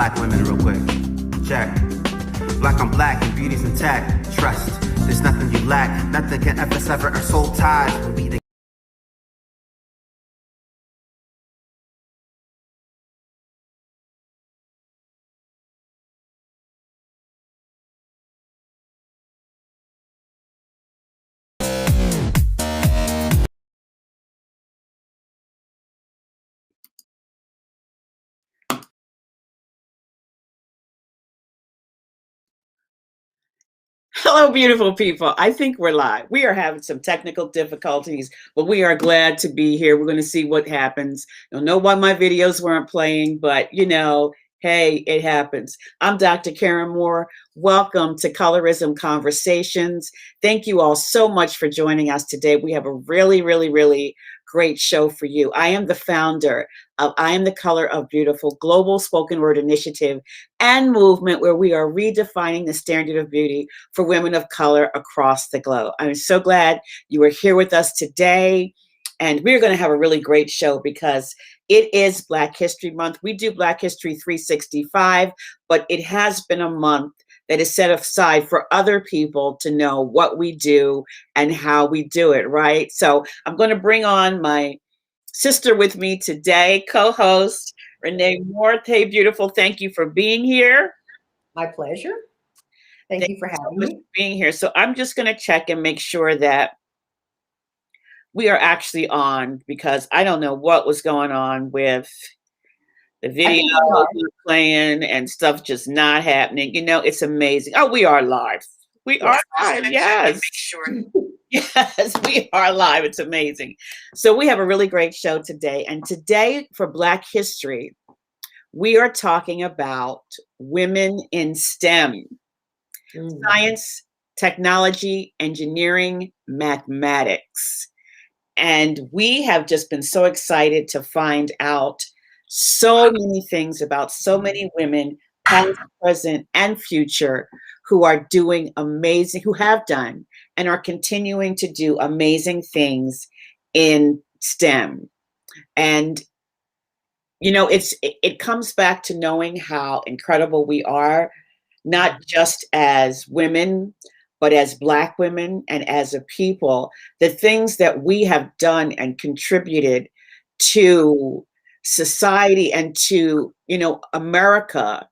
black women real quick. Check. Black on black and beauty's intact. Trust. There's nothing you lack. Nothing can ever sever our soul ties. We'll be the Hello, beautiful people. I think we're live. We are having some technical difficulties, but we are glad to be here. We're going to see what happens. I don't know why my videos weren't playing, but hey, it happens. I'm Dr. Karen Moore. Welcome to Colorism Conversations. Thank you all so much for joining us today. We have a really, really, really great show for you. I am the founder of I Am the Color of Beautiful global spoken word initiative and movement where we are redefining the standard of beauty for women of color across the globe. I'm so glad you are here with us today. And we're going to have a really great show because it is Black History Month. We do Black History 365, but it has been a month that is set aside for other people to know what we do and how we do it, right? So I'm going to bring on my sister with me today, co-host Renee Moore. Hey, beautiful. Thank you for being here. My pleasure. Thank you for having me. For being here. So I'm just going to check and make sure that we are actually on because I don't know what was going on with the video playing and stuff just not happening. It's amazing. Oh, we are live. We are live. Yes. Make sure. Yes, we are live. It's amazing. So we have a really great show today. And today for Black History, we are talking about women in STEM. Science, technology, engineering, mathematics. And we have just been so excited to find out so many things about so many women, past, present, and future, who are doing amazing, who have done and are continuing to do amazing things in STEM. And it comes back to knowing how incredible we are, not just as women, but as Black women and as a people, the things that we have done and contributed to society and to, America,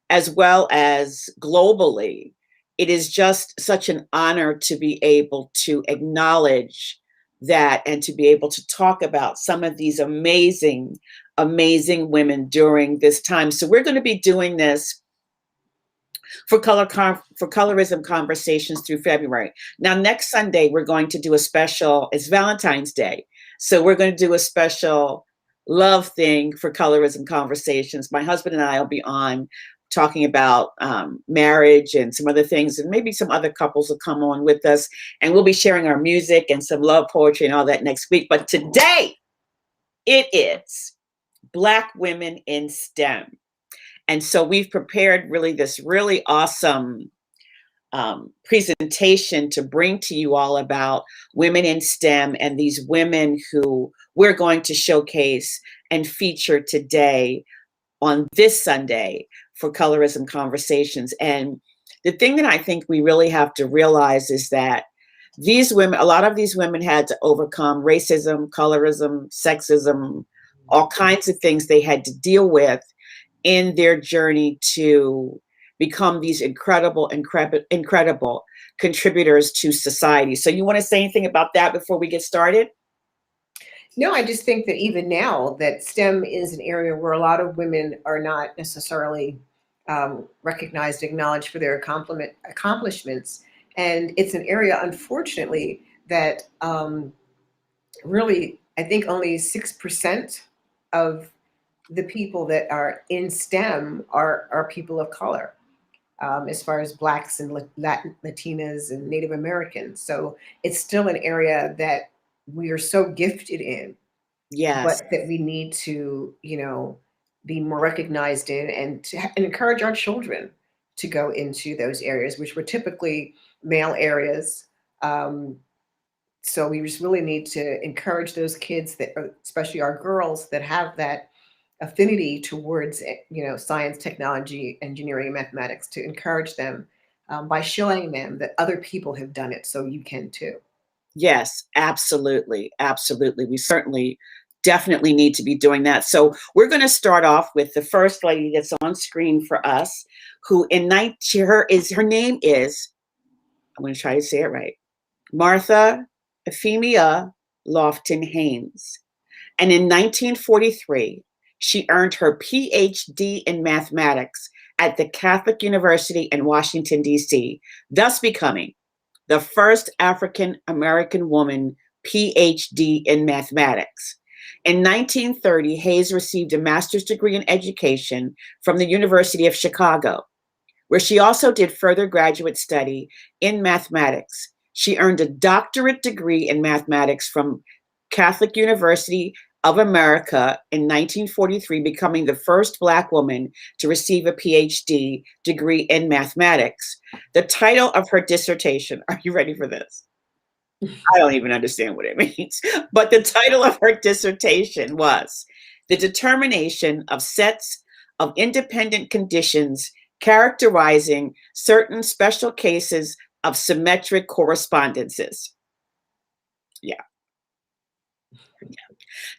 as well as globally. It is just such an honor to be able to acknowledge that and to be able to talk about some of these amazing, amazing women during this time. So we're going to be doing this for Colorism Conversations through February. Now, next Sunday, we're going to do a special, it's Valentine's Day. So we're going to do a special love thing for Colorism Conversations. My husband and I will be on talking about marriage and some other things, and maybe some other couples will come on with us, and we'll be sharing our music and some love poetry and all that next week. But today, it is Black women in STEM. And so we've prepared really this really awesome presentation to bring to you all about women in STEM and these women who we're going to showcase and feature today on this Sunday for Colorism Conversations. And the thing that I think we really have to realize is that these women, a lot of these women had to overcome racism, colorism, sexism, all kinds of things they had to deal with in their journey to become these incredible contributors to society. So you want to say anything about that before we get started? No, I just think that even now that STEM is an area where a lot of women are not necessarily recognized, acknowledged for their accomplishments. And it's an area, unfortunately, that really, I think only 6% of the people that are in STEM are people of color, as far as Blacks and Latinas and Native Americans. So it's still an area that we are so gifted in, yes, but that we need to, be more recognized in and encourage our children to go into those areas, which were typically male areas. So we just really need to encourage those kids that, especially our girls, that have that affinity towards, science, technology, engineering, and mathematics, to encourage them by showing them that other people have done it, so you can too. Yes, absolutely. Absolutely. We certainly definitely need to be doing that. So we're going to start off with the first lady that's on screen for us, who her name is, I'm going to try to say it right, Martha Euphemia Lofton Haynes. And in 1943, she earned her PhD in mathematics at the Catholic University in Washington, D.C., thus becoming the first African American woman PhD in mathematics. In 1930, Hayes received a master's degree in education from the University of Chicago, where she also did further graduate study in mathematics. She earned a doctorate degree in mathematics from Catholic University of America in 1943, becoming the first Black woman to receive a PhD degree in mathematics. The title of her dissertation, are you ready for this? I don't even understand what it means, but the title of her dissertation was The Determination of Sets of Independent Conditions Characterizing Certain Special Cases of Symmetric Correspondences. Yeah.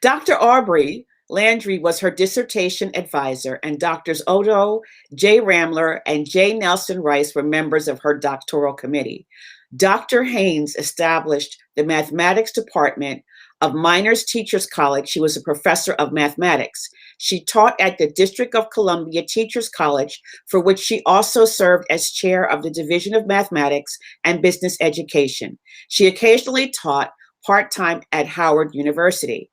Dr. Aubrey Landry was her dissertation advisor, and Drs. Odo J. Ramler and J. Nelson Rice were members of her doctoral committee. Dr. Haynes established the mathematics department of Miners Teachers College. She was a professor of mathematics. She taught at the District of Columbia Teachers College, for which she also served as chair of the Division of Mathematics and Business Education. She occasionally taught part-time at Howard University.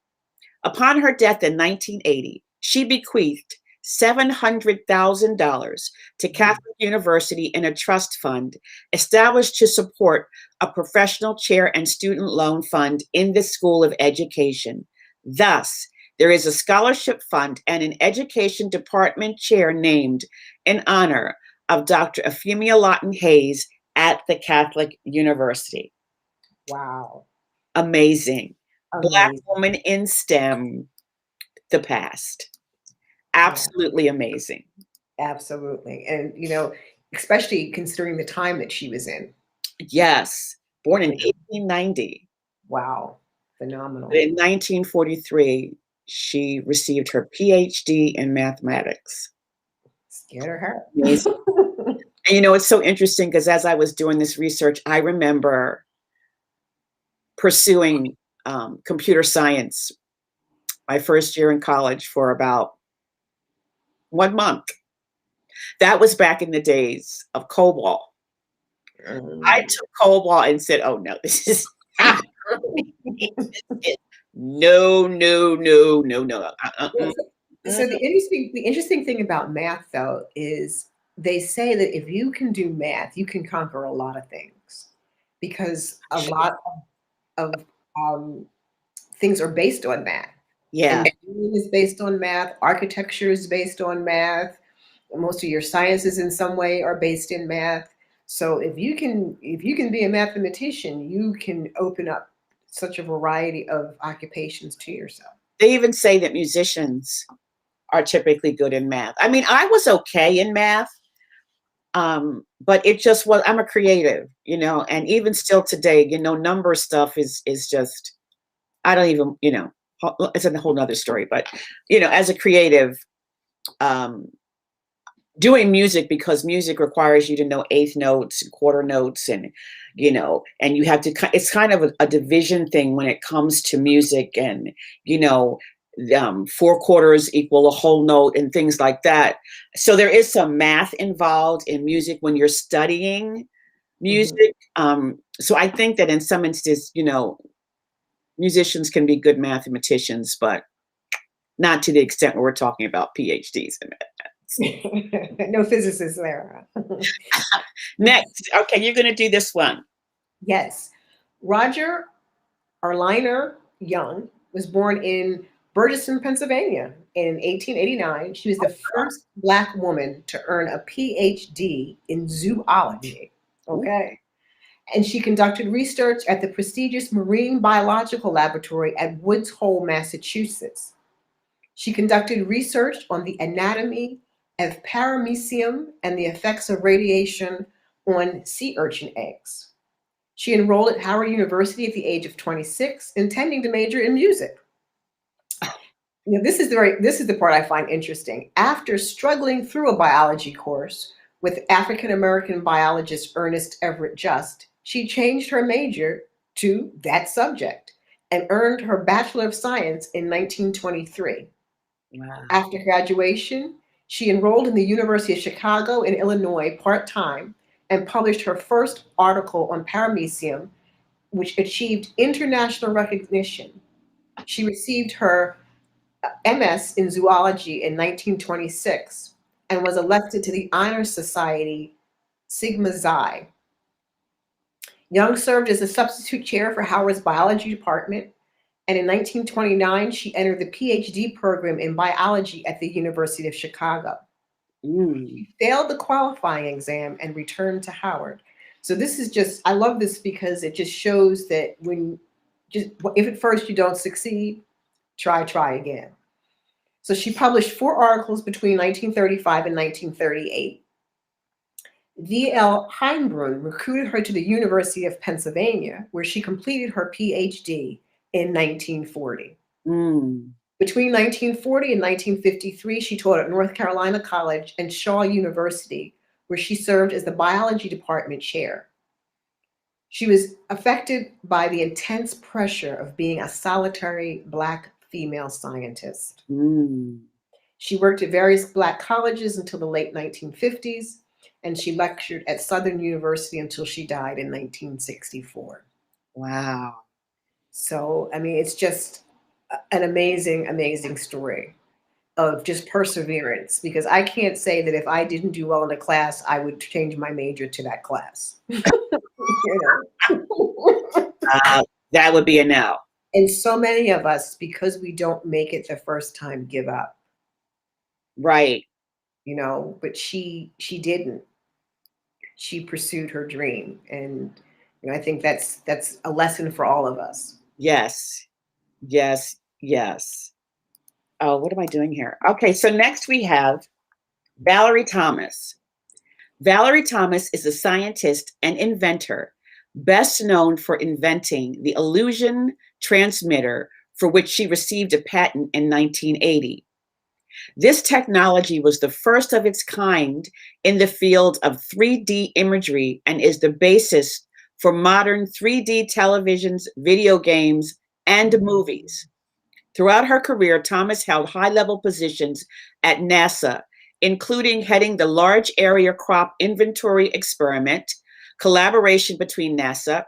Upon her death in 1980, she bequeathed $700,000 to Catholic University in a trust fund established to support a professional chair and student loan fund in the School of Education. Thus, there is a scholarship fund and an education department chair named in honor of Dr. Euphemia Lawton Hayes at the Catholic University. Wow. Amazing. Amazing. Black woman in STEM, the past. Absolutely amazing. Absolutely. And, especially considering the time that she was in. Yes. Born in 1890. Wow. Phenomenal. In 1943, she received her PhD in mathematics. Scared her. Amazing. And it's so interesting because as I was doing this research, I remember pursuing computer science my first year in college for about 1 month. That was back in the days of COBOL. I took COBOL and said, oh no, this is not for me. No. So the interesting thing about math, though, is they say that if you can do math, you can conquer a lot of things, because a lot of things are based on math. Yeah. Engineering is based on math. Architecture is based on math. Most of your sciences in some way are based in math. So if you can be a mathematician, you can open up such a variety of occupations to yourself. They even say that musicians are typically good in math. I mean, I was okay in math, but it just was, I'm a creative, and even still today, number stuff is just, I don't even, it's a whole nother story, but, as a creative, doing music, because music requires you to know eighth notes and quarter notes, and and you have to, it's kind of a division thing when it comes to music, and 4 quarters equal a whole note and things like that. So there is some math involved in music when you're studying music. So I think that in some instances, musicians can be good mathematicians, but not to the extent where we're talking about PhDs in mathematics. No physicists there. Next, okay, you're going to do this one. Yes. Roger Arliner Young was born in Burgesson, Pennsylvania in 1889. She was the first Black woman to earn a PhD in zoology. Okay. And she conducted research at the prestigious Marine Biological Laboratory at Woods Hole, Massachusetts. She conducted research on the anatomy of paramecium and the effects of radiation on sea urchin eggs. She enrolled at Howard University at the age of 26, intending to major in music. This is the part I find interesting. After struggling through a biology course with African American biologist Ernest Everett Just, she changed her major to that subject and earned her Bachelor of Science in 1923. Wow. After graduation, she enrolled in the University of Chicago in Illinois part-time and published her first article on paramecium, which achieved international recognition. She received her MS in zoology in 1926 and was elected to the Honor Society Sigma Xi. Young served as a substitute chair for Howard's biology department, and in 1929 she entered the PhD program in biology at the University of Chicago. She failed the qualifying exam and returned to Howard. So this is just, I love this because it just shows that if at first you don't succeed, try again. So she published 4 articles between 1935 and 1938. V.L. Heinbrunn recruited her to the University of Pennsylvania, where she completed her PhD in 1940. Between 1940 and 1953, she taught at North Carolina College and Shaw University, where she served as the biology department chair. She was affected by the intense pressure of being a solitary Black female scientist. She worked at various Black colleges until the late 1950s, and she lectured at Southern University until she died in 1964. Wow. So, I mean, it's just an amazing, amazing story of just perseverance, because I can't say that if I didn't do well in a class, I would change my major to that class. That would be a no. And so many of us, because we don't make it the first time, give up. Right. But she didn't. She pursued her dream, and I think that's a lesson for all of us. Yes. Oh, what am I doing here? Okay, so next we have Valerie Thomas. Valerie Thomas is a scientist and inventor, best known for inventing the illusion transmitter, for which she received a patent in 1980. This technology was the first of its kind in the field of 3D imagery and is the basis for modern 3D televisions, video games, and movies. Throughout her career, Thomas held high-level positions at NASA, including heading the Large Area Crop Inventory Experiment, collaboration between NASA,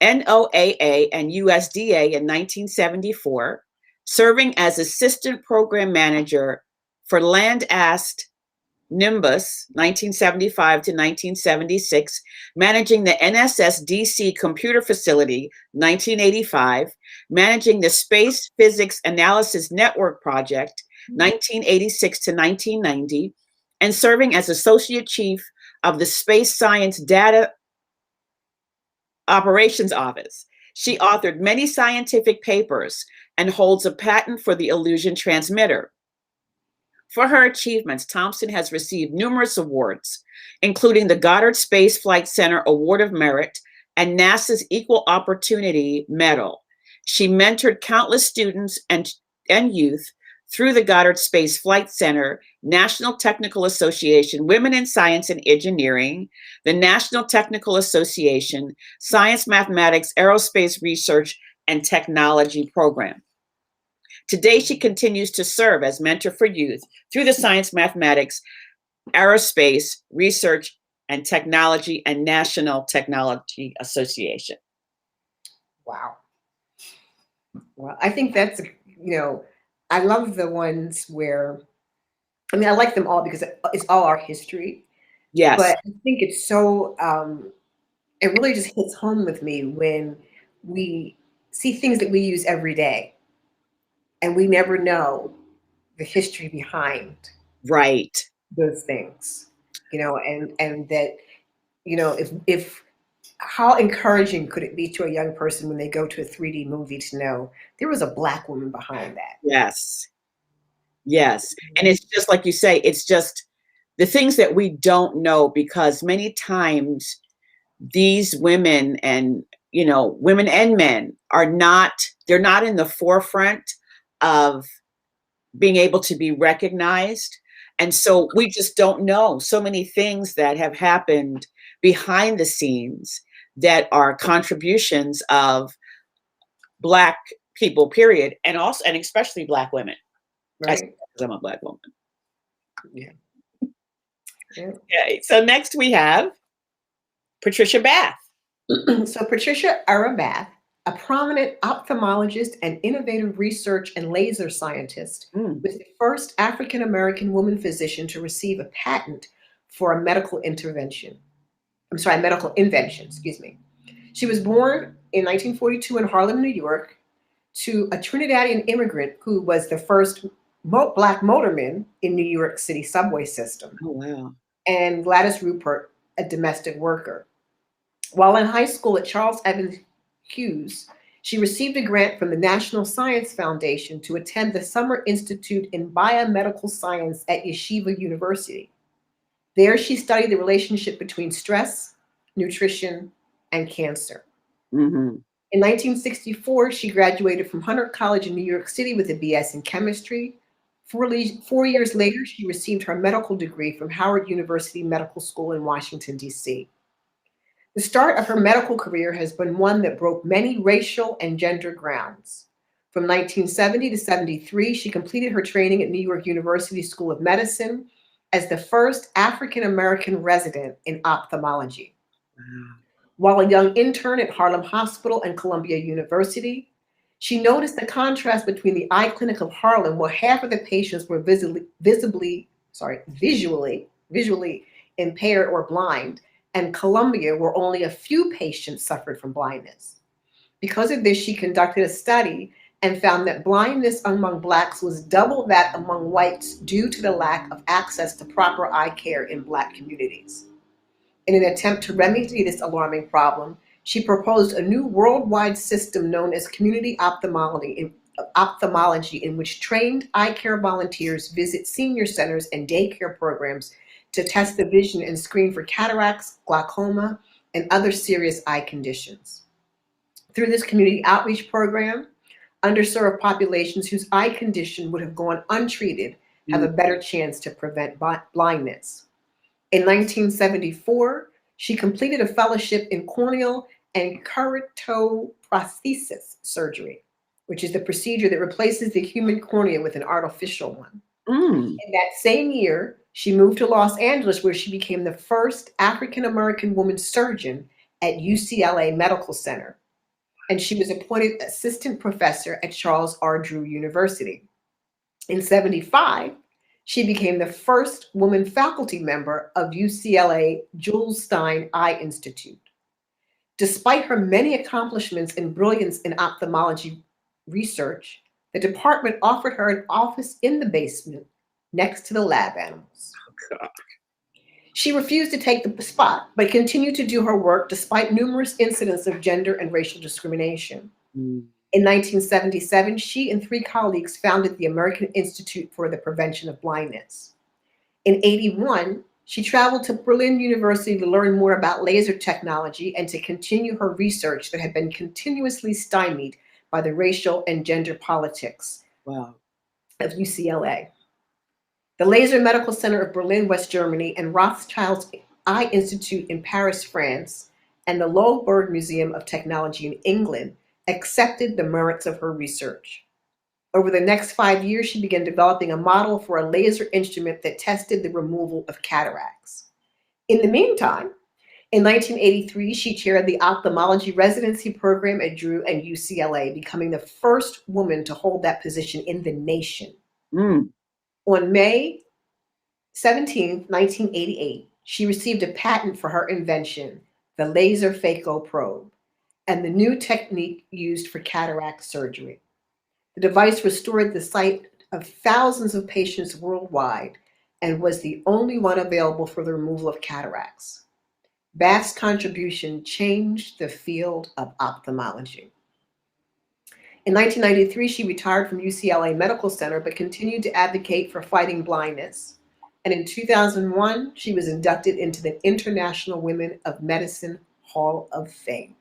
NOAA, and USDA in 1974, serving as assistant program manager for Land Ast Nimbus 1975 to 1976, managing the NSS DC Computer Facility 1985, managing the Space Physics Analysis Network Project 1986 to 1990, and serving as associate chief of the Space Science Data Operations Office. She authored many scientific papers and holds a patent for the illusion transmitter. For her achievements, Thompson has received numerous awards, including the Goddard Space Flight Center Award of Merit and NASA's Equal Opportunity Medal. She mentored countless students and youth through the Goddard Space Flight Center, National Technical Association, Women in Science and Engineering, the National Technical Association, Science, Mathematics, Aerospace Research, and Technology Program. Today, she continues to serve as mentor for youth through the Science, Mathematics, Aerospace, Research, and Technology, and National Technology Association. Wow. Well, I think that's, I love the ones where, I like them all because it's all our history. Yes. But I think it's so, it really just hits home with me when we see things that we use every day and we never know the history behind those things, and that, if how encouraging could it be to a young person when they go to a 3D movie to know there was a Black woman behind that? Yes. Yes. And it's just like you say, it's just the things that we don't know, because many times these women and, women and men they're not in the forefront of being able to be recognized. And so we just don't know so many things that have happened behind the scenes that are contributions of Black people, period, and also, and especially Black women. Right. Because I'm a Black woman. Yeah. Yeah. Okay, so next we have Patricia Bath. So Patricia Arabath, a prominent ophthalmologist and innovative research and laser scientist, was the first African American woman physician to receive a patent for a medical invention, excuse me. She was born in 1942 in Harlem, New York, to a Trinidadian immigrant who was the first Black motorman in New York City subway system, Oh, wow. and Gladys Rupert, a domestic worker. While in high school at Charles Evans Hughes, she received a grant from the National Science Foundation to attend the Summer Institute in Biomedical Science at Yeshiva University. There, she studied the relationship between stress, nutrition, and cancer. Mm-hmm. In 1964, she graduated from Hunter College in New York City with a BS in chemistry. 4 years later, she received her medical degree from Howard University Medical School in Washington, D.C. The start of her medical career has been one that broke many racial and gender grounds. From 1970 to 73, she completed her training at New York University School of Medicine as the first African American resident in ophthalmology. Wow. While a young intern at Harlem Hospital and Columbia University, she noticed the contrast between the eye clinic of Harlem, where half of the patients were visually impaired or blind, and Columbia, where only a few patients suffered from blindness. Because of this, she conducted a study and found that blindness among Blacks was double that among whites due to the lack of access to proper eye care in Black communities. In an attempt to remedy this alarming problem, she proposed a new worldwide system known as community ophthalmology, in which trained eye care volunteers visit senior centers and daycare programs to test the vision and screen for cataracts, glaucoma, and other serious eye conditions. Through this community outreach program, underserved populations whose eye condition would have gone untreated have a better chance to prevent blindness. In 1974, she completed a fellowship in corneal and keratoprosthesis surgery, which is the procedure that replaces the human cornea with an artificial one. In that same year, she moved to Los Angeles, where she became the first African American woman surgeon at UCLA Medical Center, and she was appointed assistant professor at Charles R. Drew University. In 75, she became the first woman faculty member of UCLA Jules Stein Eye Institute. Despite her many accomplishments and brilliance in ophthalmology research, the department offered her an office in the basement next to the lab animals. Oh, God. She refused to take the spot, but continued to do her work despite numerous incidents of gender and racial discrimination. In 1977, she and 3 colleagues founded the American Institute for the Prevention of Blindness. In 81, she traveled to Berlin University to learn more about laser technology and to continue her research that had been continuously stymied by the racial and gender politics of UCLA. The Laser Medical Center of Berlin, West Germany, and Rothschild's Eye Institute in Paris, France, and the Loughburg Museum of Technology in England accepted the merits of her research. Over the next 5 years, she began developing a model for a laser instrument that tested the removal of cataracts. In the meantime, in 1983, she chaired the ophthalmology residency program at Drew and UCLA, becoming the first woman to hold that position in the nation. On May 17, 1988, she received a patent for her invention, the laser phaco probe, and the new technique used for cataract surgery. The device restored the sight of thousands of patients worldwide and was the only one available for the removal of cataracts. Bath's contribution changed the field of ophthalmology. In 1993, she retired from UCLA Medical Center, but continued to advocate for fighting blindness. And in 2001, she was inducted into the International Women of Medicine Hall of Fame.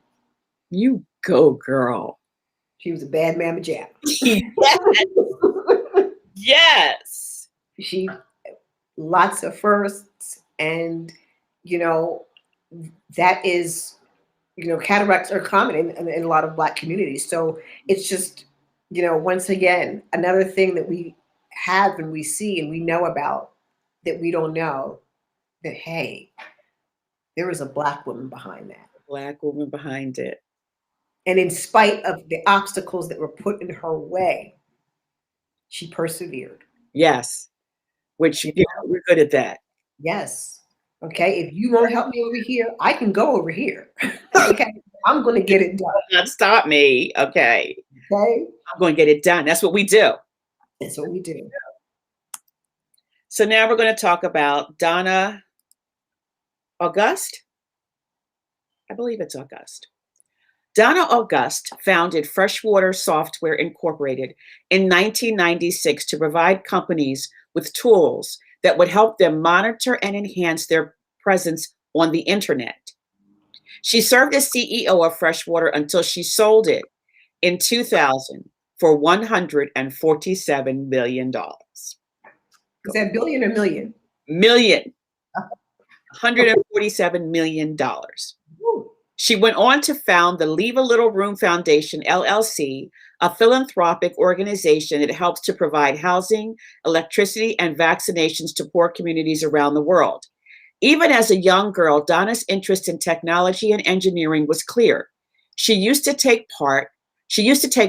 You go, girl. She was a bad mamma jam. Yes. She, lots of firsts, and, that is, cataracts are common in a lot of Black communities. So it's just, once again, another thing that we have and we see and we know about that we don't know, that, hey, there was a Black woman behind that. Black woman behind it. And in spite of the obstacles that were put in her way, she persevered. Yes. Which, we're good at that. Yes. Okay. If you won't help me over here, I can go over here. Okay. I'm going to get it done. Not stop me. Okay. Okay. I'm going to get it done. That's what we do. That's what we do. So now we're going to talk about Donna Auguste. I believe it's Auguste. Donna Auguste founded Freshwater Software Incorporated in 1996 to provide companies with tools that would help them monitor and enhance their presence on the internet. She served as CEO of Freshwater until she sold it in 2000 for $147 million. Is that billion or million? Million. $147 million. Woo. She went on to found the Leave a Little Room Foundation, LLC, a philanthropic organization that helps to provide housing, electricity, and vaccinations to poor communities around the world. Even as a young girl, Donna's interest in technology and engineering was clear. She used to take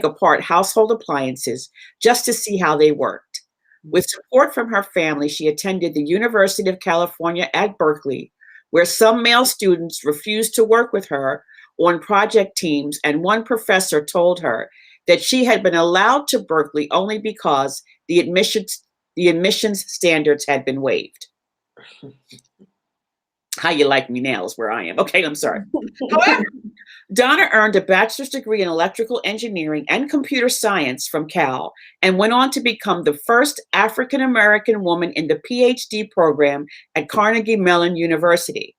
apart household appliances just to see how they worked. With support from her family, she attended the University of California at Berkeley, where some male students refused to work with her on project teams, and one professor told her that she had been allowed to Berkeley only because the admissions standards had been waived. How you like me now is where I am. Okay, I'm sorry. However, Donna earned a bachelor's degree in electrical engineering and computer science from Cal and went on to become the first African-American woman in the PhD program at Carnegie Mellon University.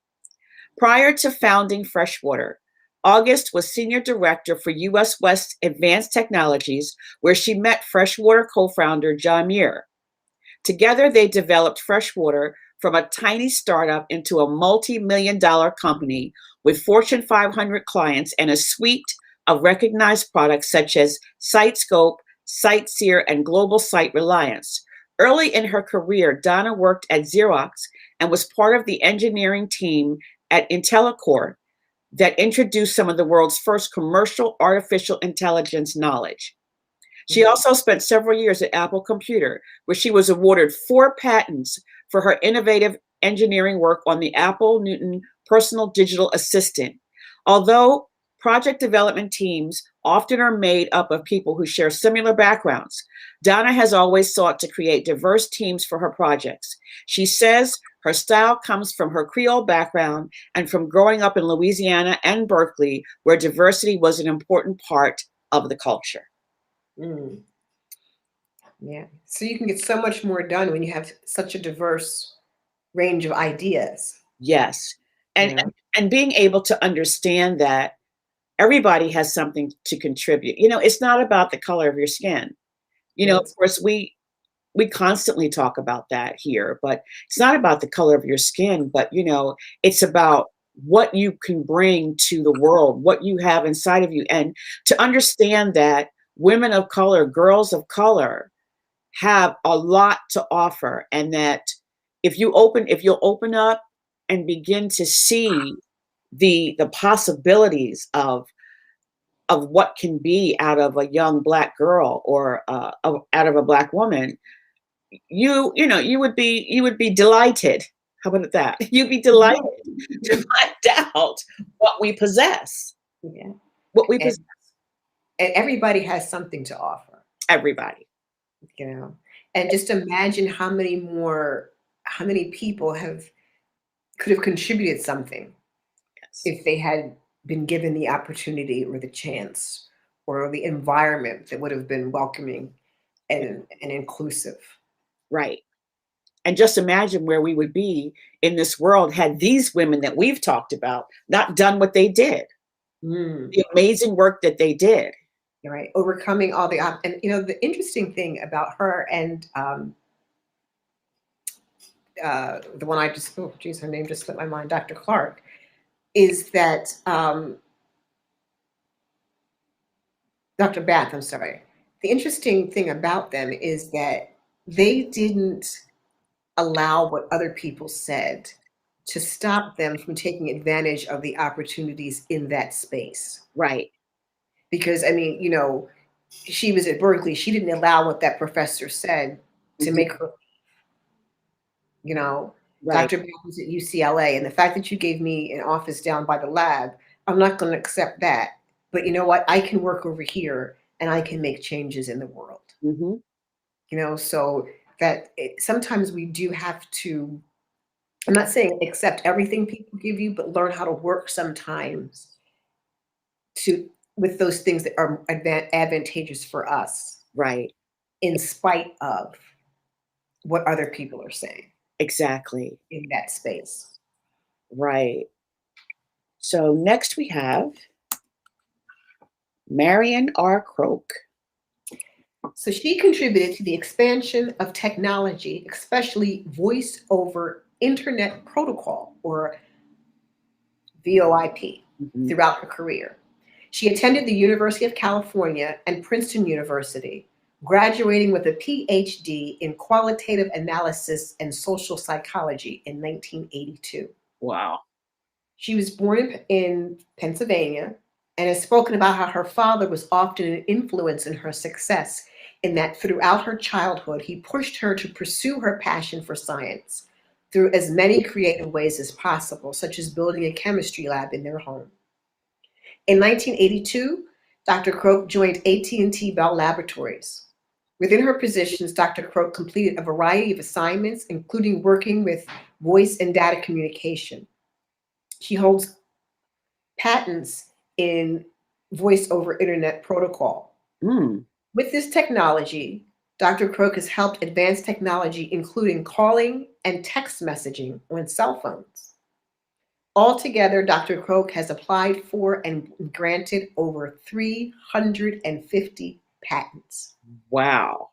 Prior to founding Freshwater, Auguste was senior director for US West Advanced Technologies, where she met Freshwater co-founder John Muir. Together, they developed Freshwater from a tiny startup into a multi-million-dollar company with Fortune 500 clients and a suite of recognized products such as SiteScope, SiteSeer, and Global Site Reliance. Early in her career, Donna worked at Xerox and was part of the engineering team at IntelliCore that introduced some of the world's first commercial artificial intelligence knowledge. She also spent several years at Apple Computer, where she was awarded 4 patents for her innovative engineering work on the Apple Newton personal digital assistant. Although project development teams often are made up of people who share similar backgrounds, Donna has always sought to create diverse teams for her projects. She says her style comes from her Creole background and from growing up in Louisiana and Berkeley, where diversity was an important part of the culture. Mm. Yeah. So you can get so much more done when you have such a diverse range of ideas. Yes. And, Yeah. and being able to understand that everybody has something to contribute. It's not about the color of your skin. Of course, we constantly talk about that here, but it's not about the color of your skin, but it's about what you can bring to the world, what you have inside of you, and to understand that women of color, girls of color have a lot to offer, and that if you'll open up and begin to see the possibilities of what can be out of a young Black girl or out of a Black woman, you would be delighted. How about that? You'd be delighted to find out what we possess. Yeah. What we possess. And everybody has something to offer. Everybody. And just imagine how many people could have contributed something if they had been given the opportunity or the chance or the environment that would have been welcoming and inclusive. Right. And just imagine where we would be in this world had these women that we've talked about not done what they did, Mm, the amazing work that they did. right. Overcoming all the, and the interesting thing about her and the one I just, oh, geez, her name just slipped my mind, Dr. Clark, is that Dr. Bath, I'm sorry. The interesting thing about them is that they didn't allow what other people said to stop them from taking advantage of the opportunities in that space. Right. Because, I mean, she was at Berkeley. She didn't allow what that professor said to Mhm. make her, you know, Right. Dr. Bath was at UCLA. And the fact that you gave me an office down by the lab, I'm not going to accept that. But you know what? I can work over here and I can make changes in the world. Hmm. So that sometimes we do have to, I'm not saying accept everything people give you, but learn how to work sometimes to with those things that are advantageous for us Right. in spite of what other people are saying Exactly. in that space. Right. So next we have Marion R. Croak. So she contributed to the expansion of technology, especially voice over internet protocol, or VoIP, Mhm. throughout her career. She attended the University of California and Princeton University, graduating with a PhD in qualitative analysis and social psychology in 1982. Wow. She was born in Pennsylvania and has spoken about how her father was often an influence in her success, in that throughout her childhood, he pushed her to pursue her passion for science through as many creative ways as possible, such as building a chemistry lab in their home. In 1982, Dr. Croak joined AT&T Bell Laboratories. Within her positions, Dr. Croak completed a variety of assignments, including working with voice and data communication. She holds patents in voice over internet protocol. Mm. With this technology, Dr. Croak has helped advance technology, including calling and text messaging on cell phones. Altogether, Dr. Croak has applied for and granted over 350 patents. Wow.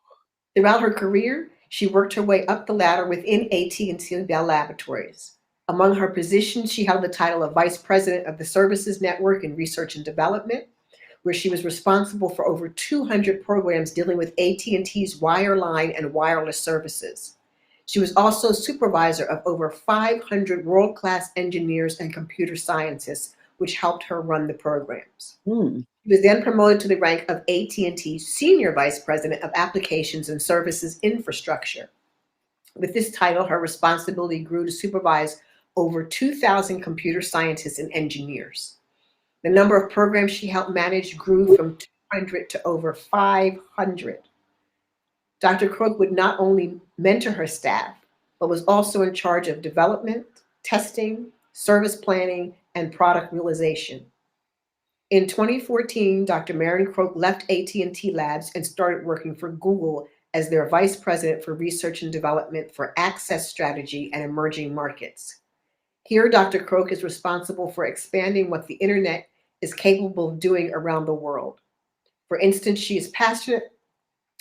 Throughout her career, she worked her way up the ladder within AT&T Bell Laboratories. Among her positions, she held the title of Vice President of the Services Network in Research and Development, where she was responsible for over 200 programs dealing with AT&T's wireline and wireless services. She was also supervisor of over 500 world-class engineers and computer scientists, which helped her run the programs. Mm. She was then promoted to the rank of AT&T Senior Vice President of Applications and Services Infrastructure. With this title, her responsibility grew to supervise over 2,000 computer scientists and engineers. The number of programs she helped manage grew from 200 to over 500. Dr. Croak would not only mentor her staff, but was also in charge of development, testing, service planning, and product realization. In 2014, Dr. Marion Croak left AT&T Labs and started working for Google as their vice president for research and development for access strategy and emerging markets. Here, Dr. Croak is responsible for expanding what the internet is capable of doing around the world. For instance, she is passionate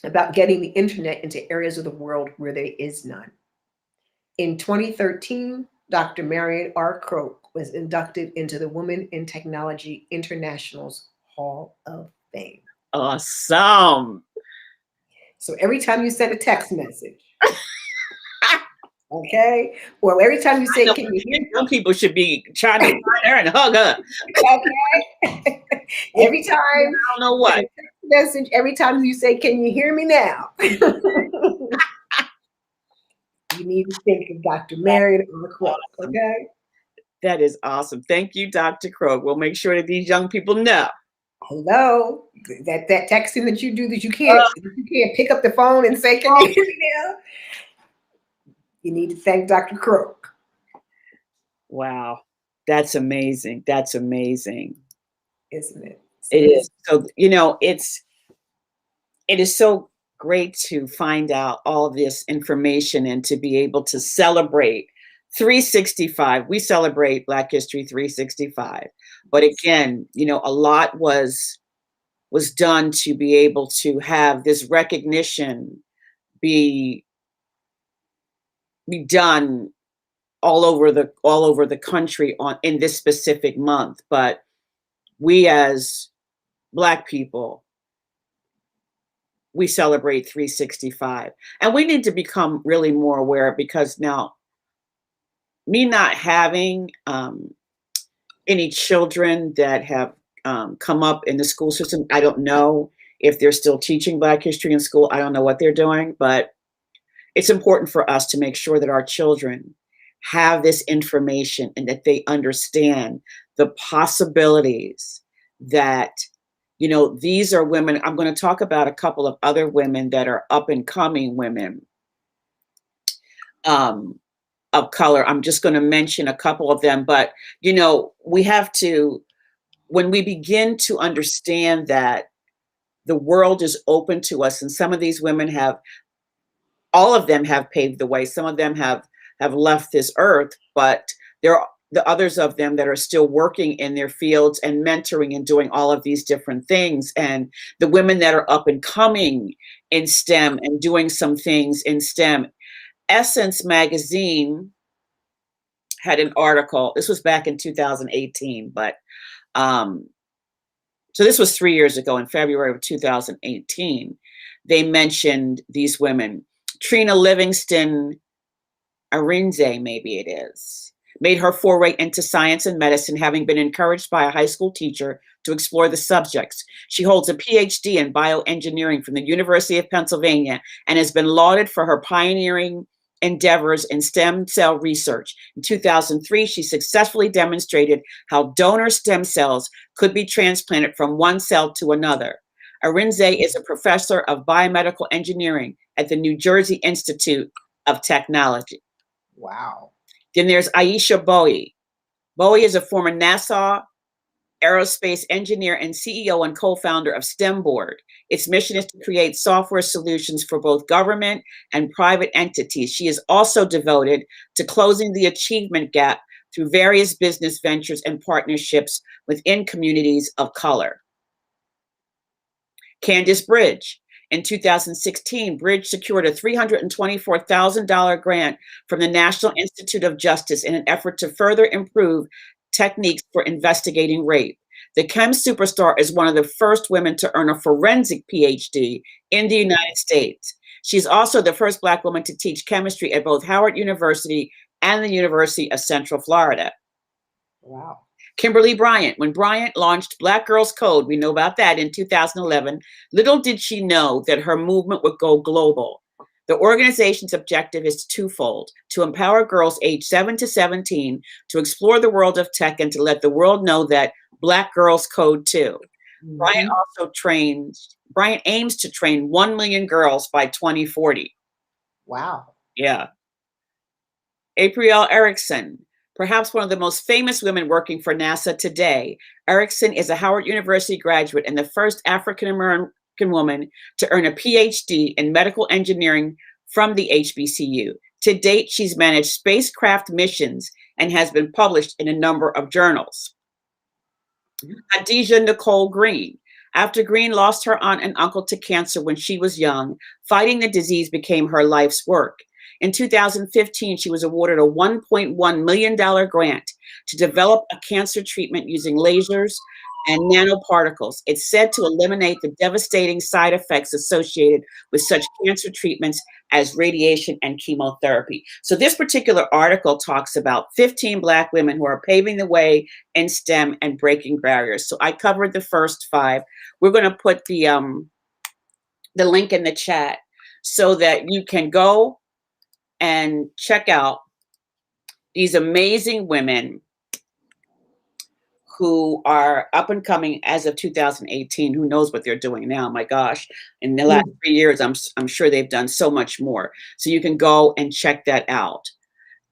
about getting the internet into areas of the world where there is none. In 2013, Dr. Marion R. Croak was inducted into the Women in Technology International's Hall of Fame. Awesome. So every time you send a text message, okay, or every time you say, "Can you hear me?" Some people should be trying to find her and hug her. Okay. Every time I don't know what. message, every time you say, "Can you hear me now?" You need to think of Dr. Marion R. Croak, okay? That is awesome. Thank you, Dr. Croak. We'll make sure that these young people know. Hello, that texting that you do that you can't pick up the phone and say, "Can you hear me now?" You need to thank Dr. Croak. Wow. That's amazing. That's amazing. Isn't it? It is. So, you know, it is so great to find out all this information and to be able to celebrate 365. We celebrate Black History 365. But again, you know, a lot was done to be able to have this recognition be be done all over the country on in this specific month. But we as Black people, we celebrate 365. And we need to become really more aware because now, me not having any children that have come up in the school system, I don't know if they're still teaching Black history in school. I don't know what they're doing, but it's important for us to make sure that our children have this information and that they understand the possibilities that, you know, these are women. I'm going to talk about a couple of other women that are up and coming women of color. I'm just going to mention a couple of them, but, you know, we have to, when we begin to understand that the world is open to us, and some of these women have, all of them have paved the way. Some of them have left this earth, but there are the others of them that are still working in their fields and mentoring and doing all of these different things. And the women that are up and coming in STEM and doing some things in STEM. Essence magazine had an article. This was back in 2018, but so this was 3 years ago in February of 2018. They mentioned these women. Trina Livingston Arinze, maybe it is, made her foray into science and medicine, having been encouraged by a high school teacher to explore the subjects. She holds a PhD in bioengineering from the University of Pennsylvania and has been lauded for her pioneering endeavors in stem cell research. In 2003, she successfully demonstrated how donor stem cells could be transplanted from one cell to another. Arinze is a professor of biomedical engineering at the New Jersey Institute of Technology. Wow. Then there's Aisha Bowie. Bowie is a former NASA aerospace engineer and CEO and co-founder of STEM Board. Its mission is to create software solutions for both government and private entities. She is also devoted to closing the achievement gap through various business ventures and partnerships within communities of color. Candice Bridge. In 2016, Bridge secured a $324,000 grant from the National Institute of Justice in an effort to further improve techniques for investigating rape. The chem superstar is one of the first women to earn a forensic PhD in the United States. She's also the first Black woman to teach chemistry at both Howard University and the University of Central Florida. Wow. Kimberly Bryant. When Bryant launched Black Girls Code, we know about that in 2011, little did she know that her movement would go global. The organization's objective is twofold: to empower girls aged 7 to 17 to explore the world of tech and to let the world know that Black Girls Code too. Mm-hmm. Bryant aims to train 1 million girls by 2040. Wow. Yeah. April Erickson. Perhaps one of the most famous women working for NASA today, Erickson is a Howard University graduate and the first African-American woman to earn a PhD in medical engineering from the HBCU. To date, she's managed spacecraft missions and has been published in a number of journals. Khadijah Nicole Green. After Green lost her aunt and uncle to cancer when she was young, fighting the disease became her life's work. In 2015, she was awarded a $1.1 million grant to develop a cancer treatment using lasers and nanoparticles. It's said to eliminate the devastating side effects associated with such cancer treatments as radiation and chemotherapy. So this particular article talks about 15 Black women who are paving the way in STEM and breaking barriers. So I covered the first 5. We're going to put the link in the chat so that you can go and check out these amazing women who are up and coming as of 2018. Who knows what they're doing now? My gosh, in the last 3 years, I'm sure they've done so much more. So you can go and check that out.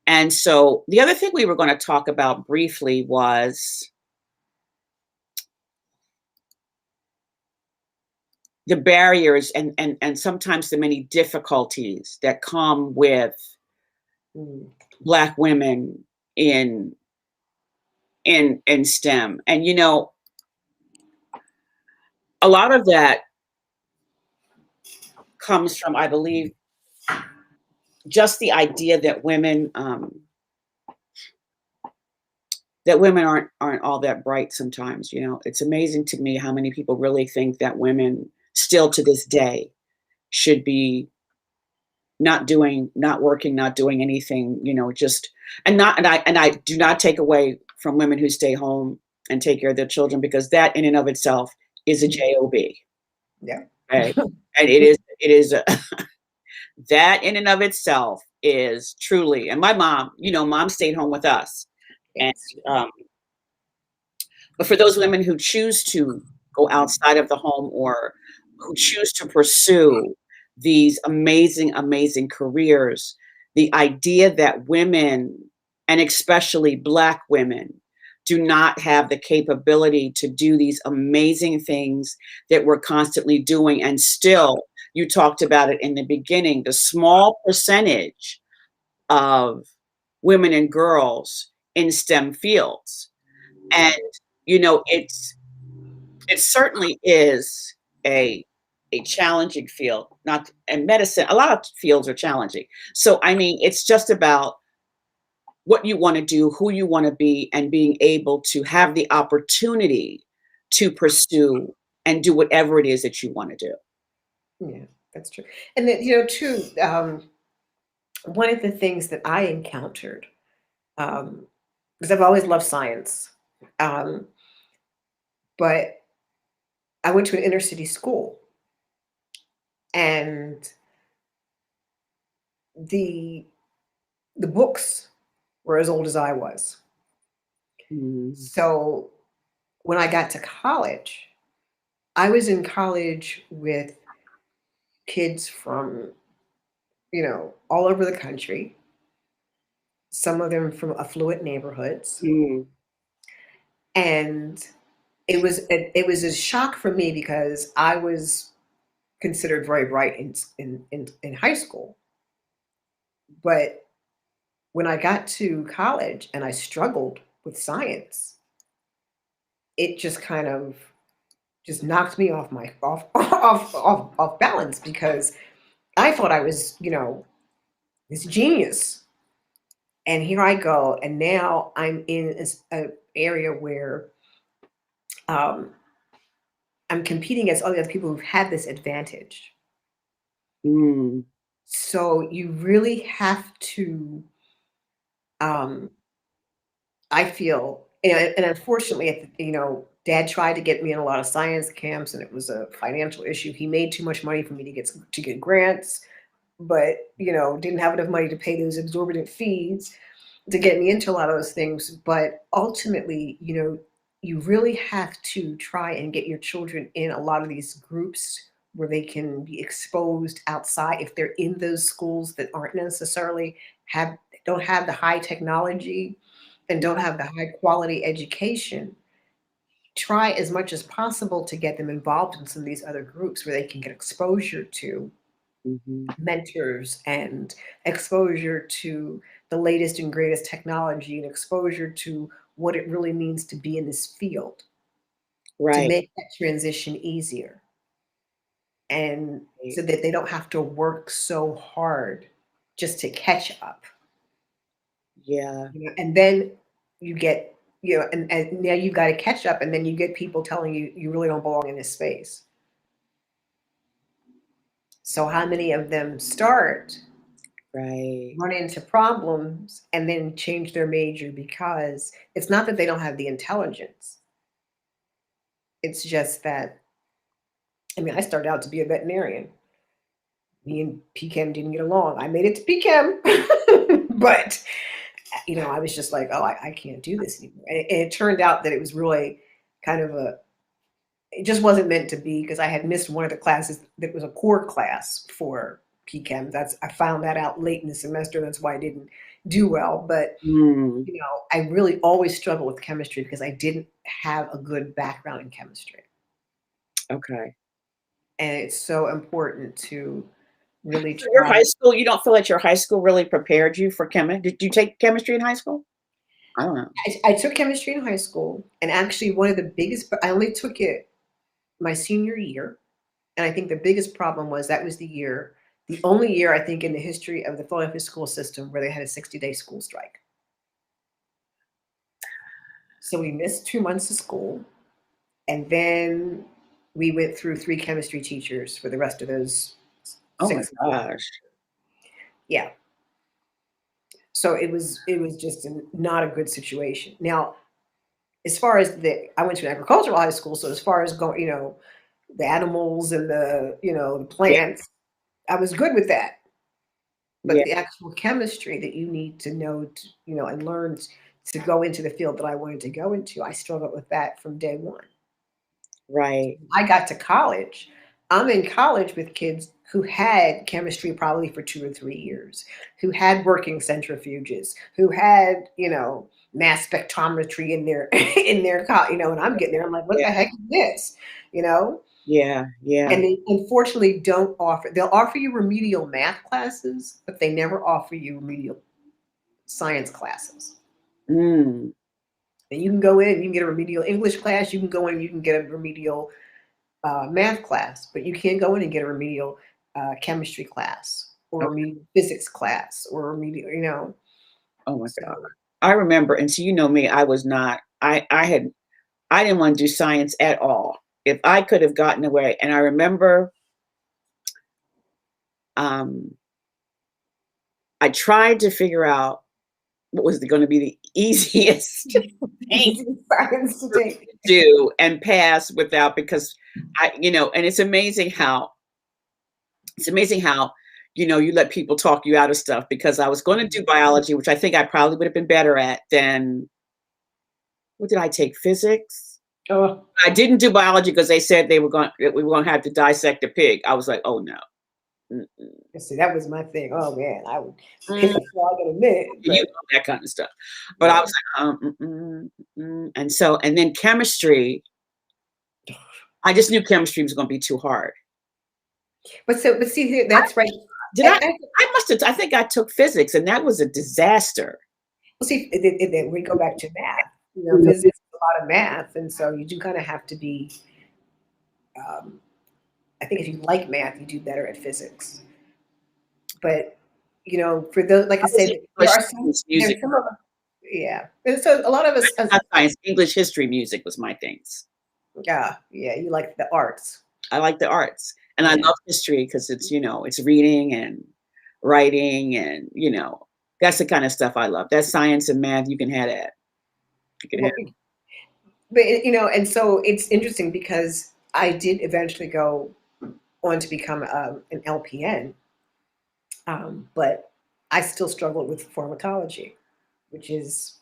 And so the other thing we were going to talk about briefly was the barriers and sometimes the many difficulties that come with Mm. Black women in in STEM. And a lot of that comes from, I believe, just the idea that women aren't all that bright sometimes. It's amazing to me how many people really think that women still to this day should be not working, not doing anything, just and I do not take away from women who stay home and take care of their children, because that in and of itself is a job. Yeah. Okay? And it is that in and of itself is truly. And my mom stayed home with us. And Yes. um but for those women who choose to go outside of the home, or who choose to pursue these amazing, amazing careers, the idea that women, and especially Black women, do not have the capability to do these amazing things that we're constantly doing. And still, you talked about it in the beginning, the small percentage of women and girls in STEM fields. And it certainly is a challenging field. Not and medicine, a lot of fields are challenging. So I mean, it's just about what you want to do, who you want to be, and being able to have the opportunity to pursue and do whatever it is that you want to do. Yeah, that's true. And then, too, one of the things that I encountered, because I've always loved science, um, but I went to an inner city school, and the the books were as old as I was. Mhm. So when I got to college, I was in college with kids from, all over the country, some of them from affluent neighborhoods. Mm. And it was a shock for me because I was considered very bright in high school. But when I got to college and I struggled with science, it just kind of just knocked me off my off balance, because I thought I was, this genius. And here I go, and now I'm in a area where um, I'm competing against all the other people who've had this advantage. Mm. So you really have to, um, I feel, and unfortunately, Dad tried to get me in a lot of science camps, and it was a financial issue. He made too much money for me to get grants, but didn't have enough money to pay those exorbitant fees to get me into a lot of those things. But ultimately, you really have to try and get your children in a lot of these groups where they can be exposed outside if they're in those schools that aren't necessarily have don't have the high technology and don't have the high quality education. Try as much as possible to get them involved in some of these other groups where they can get exposure to Mhm. mentors and exposure to the latest and greatest technology and exposure to what it really means to be in this field to Right. make that transition easier, and so that they don't have to work so hard just to catch up. Yeah. And then you get, and now you've got to catch up, and then you get people telling you you really don't belong in this space. So how many of them start, Right. run into problems, and then change their major because it's not that they don't have the intelligence. It's just that, I mean, I started out to be a veterinarian. Me and PChem didn't get along. I made it to PChem, but I was just like, oh, I can't do this anymore. And it turned out that it was really kind of it just wasn't meant to be, because I had missed one of the classes that was a core class for PChem. I found that out late in the semester. That's why I didn't do well. But Mm. I really always struggled with chemistry because I didn't have a good background in chemistry. Okay. And it's so important to really So your try. high school, you don't feel like your high school really prepared you for chemistry? Did you take chemistry in high school? I don't know. I took chemistry in high school, and actually one of the biggest, I only took it my senior year. And I think the biggest problem was that was the only year I think in the history of the Philadelphia school system where they had a 60-day school strike. So we missed 2 months of school. And then we went through 3 chemistry teachers for the rest of those Oh my 6 months. gosh. Yeah. So it was just not a good situation. Now, as far as I went to an agricultural high school, so as far as going, the animals and the Yeah. plants, I was good with that. But Yeah. the actual chemistry that you need to know, and learn to go into the field that I wanted to go into, I struggled with that from day one. Right. I got to college. I'm in college with kids who had chemistry probably for 2 or 3 years, who had working centrifuges, who had, mass spectrometry in their and I'm getting there. I'm like, what Yeah. the heck is this? You know? Yeah. Yeah. And they unfortunately don't they'll offer you remedial math classes, but they never offer you remedial science classes. Mm. And you can go in, you can get a remedial English class, you can go in, you can get a remedial math class, but you can't go in and get a remedial chemistry class or Okay. remedial physics class or remedial, Oh my God. so I remember, and so you know me, I was not, I didn't want to do science at all. If I could have gotten away, and I remember um, I tried to figure out what was going to be the easiest thing science for me today. to do and pass without, because and it's amazing how, you let people talk you out of stuff, because I was going to do biology, which I think I probably would have been better at than, what did I take? Physics? Oh, I didn't do biology because they said we were going to have to dissect a pig. I was like, oh no. Mm-mm. see, that was my thing. Oh man, I would pick Mm, a frog in a minute, you but know, that kind of stuff. But I yeah. was like, and then chemistry, I just knew chemistry was going to be too hard. But see, that's right. Did I? And I must have. I think I took physics, and that was a disaster. well, see, then we go back to math. Mhm. Physics is a lot of math, and so you do kind of have to be. Um, I think if you like math, you do better at physics. But for those, like I I was said, there English, are some. science, music, There's some of us, yeah. And so a lot of us, not science. English, history, music was my things. yeah, yeah, you like the arts. I like the arts, and I Yeah. love history because it's reading and writing, and that's the kind of stuff I love. That's science and math. You can have that. You can have. Well, but and so it's interesting because I did eventually go on to become an LPN, but I still struggled with pharmacology, which is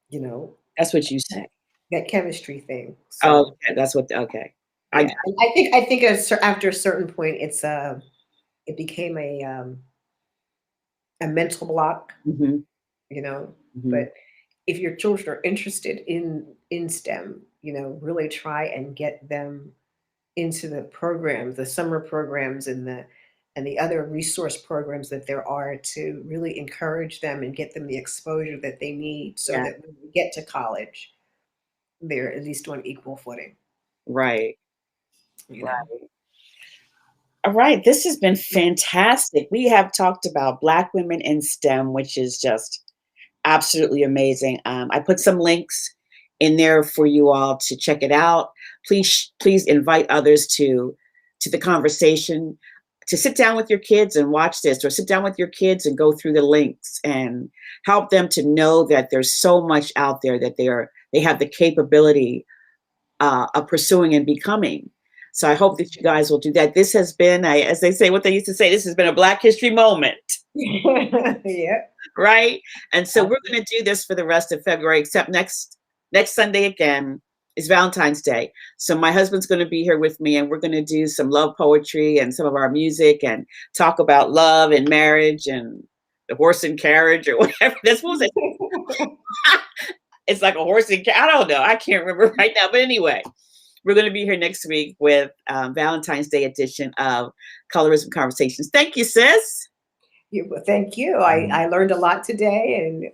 you know That's what you say. that chemistry thing. Oh, So okay, that's what. Okay, I yeah, and I think after a certain point, it became a mental block, hmm you know. hmm But if your children are interested in STEM, really try and get them into the programs, the summer programs, and the other resource programs that there are to really encourage them and get them the exposure that they need so Yeah, that when they get to college, they're at least on equal footing, right, you know. right. All right, this has been fantastic. We have talked about Black women in STEM, which is just absolutely amazing. I put some links in there for you all to check it out. Please invite others to the conversation, to sit down with your kids and watch this, or sit down with your kids and go through the links and help them to know that there's so much out there that they have the capability of pursuing and becoming. So I hope that you guys will do that. This has been, as they say, what they used to say, this has been a Black History moment. Yeah. Right? And so we're going to do this for the rest of February, except next Sunday again is Valentine's Day. So my husband's going to be here with me, and we're going to do some love poetry and some of our music and talk about love and marriage and the horse and carriage or whatever. That's what was it? It's like a horse and I don't know. I can't remember right now. But anyway, we're going to be here next week with Valentine's Day edition of Colorism Conversations. Thank you, sis. Well, thank you. I learned a lot today, and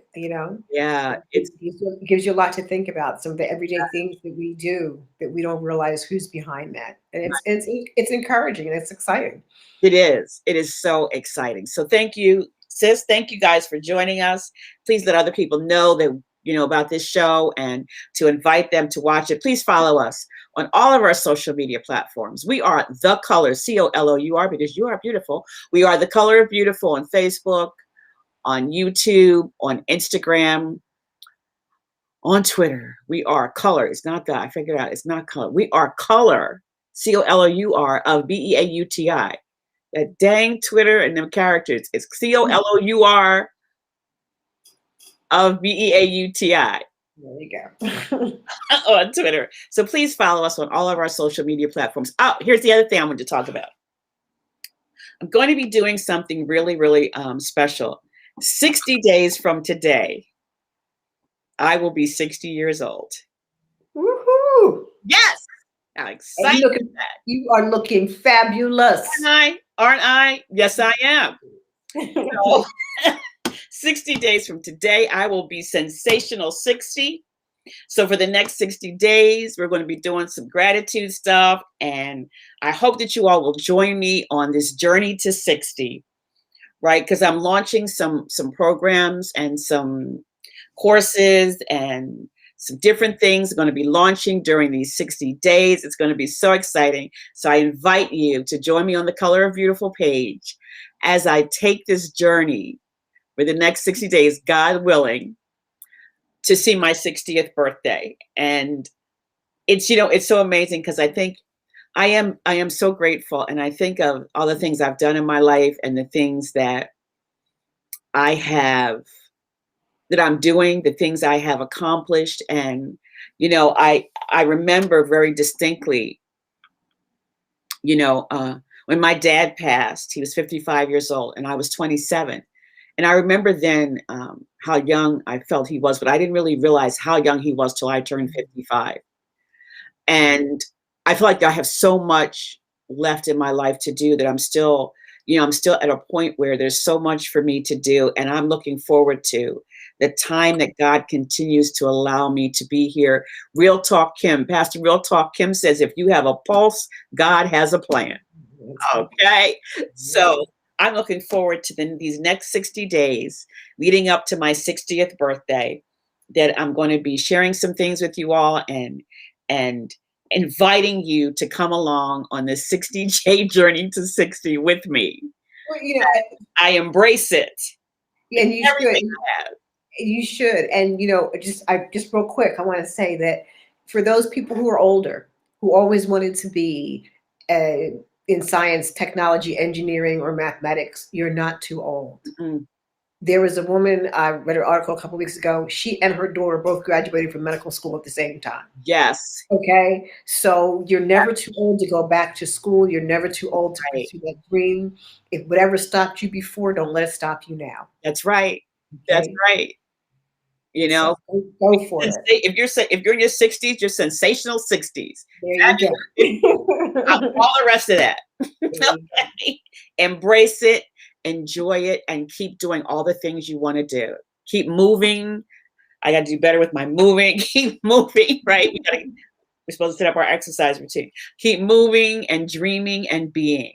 Yeah, it gives you a lot to think about. Some of the everyday things that we do that we don't realize who's behind that, and it's encouraging and it's exciting. it is. It is so exciting. So thank you, sis. Thank you guys for joining us. Please let other people know that about this show and to invite them to watch it. Please follow us on all of our social media platforms. We are The Color, COLOUR, because you are beautiful. We are The Color of Beautiful on Facebook, on YouTube, on Instagram, on Twitter. We are Color. It's not that. I figured out it's not Color. We are Color, COLOUR of BEAUTI. That dang Twitter and them characters. It's COLOUR of BEAUTI. There you go. On Twitter. So please follow us on all of our social media platforms. Oh, here's the other thing I wanted to talk about. I'm going to be doing something really, really special. 60 days from today, I will be 60 years old. Woohoo! Yes! How exciting you are looking fabulous. Aren't I? Yes, I am. So, 60 days from today, I will be sensational 60. So for the next 60 days, we're going to be doing some gratitude stuff. And I hope that you all will join me on this journey to 60, right? Because I'm launching some programs and some courses and some different things are going to be launching during these 60 days. It's going to be so exciting. So I invite you to join me on the Color of Beautiful page as I take this journey for the next 60 days, God willing, to see my 60th birthday. And it's, it's so amazing because I think I am so grateful. And I think of all the things I've done in my life and the things that I'm doing, the things I have accomplished. And, I remember very distinctly, when my dad passed, he was 55 years old and I was 27. And I remember then how young I felt he was, but I didn't really realize how young he was till I turned 55. And I feel like I have so much left in my life to do that I'm still at a point where there's so much for me to do. And I'm looking forward to the time that God continues to allow me to be here. Real Talk Kim, Pastor Real Talk Kim says, if you have a pulse, God has a plan. Okay. So I'm looking forward to these next 60 days leading up to my 60th birthday that I'm going to be sharing some things with you all and inviting you to come along on this 60-day journey to 60 with me. Well, I embrace it. And you should. You should. And, just real quick, I want to say that for those people who are older, who always wanted to be in science, technology, engineering, or mathematics, you're not too old. Mm-hmm. There was a woman, I read an article a couple of weeks ago, she and her daughter both graduated from medical school at the same time. Yes. Okay. So you're never too old to go back to school. You're never too old to pursue that dream. If whatever stopped you before, don't let it stop you now. That's right. Okay? That's right. So go for it. If you're in your 60s, you're sensational 60s. There you go. All the rest of that. Okay. Embrace it, enjoy it, and keep doing all the things you want to do. Keep moving. I got to do better with my moving. Keep moving, right? We're supposed to set up our exercise routine. Keep moving and dreaming and being.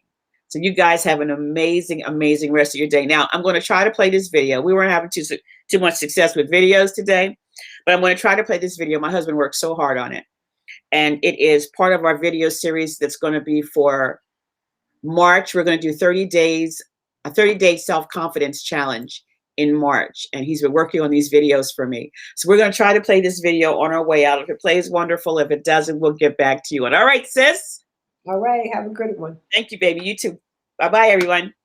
So you guys have an amazing, amazing rest of your day. Now, I'm going to try to play this video. We weren't having too much success with videos today, but I'm going to try to play this video. My husband worked so hard on it. And it is part of our video series that's going to be for March. We're going to do 30 days, a 30-day self-confidence challenge in March. And he's been working on these videos for me. So we're going to try to play this video on our way out. If it plays, wonderful. If it doesn't, we'll get back to you. And all right, sis? All right. Have a good one. Thank you, baby. You too. Bye-bye, everyone.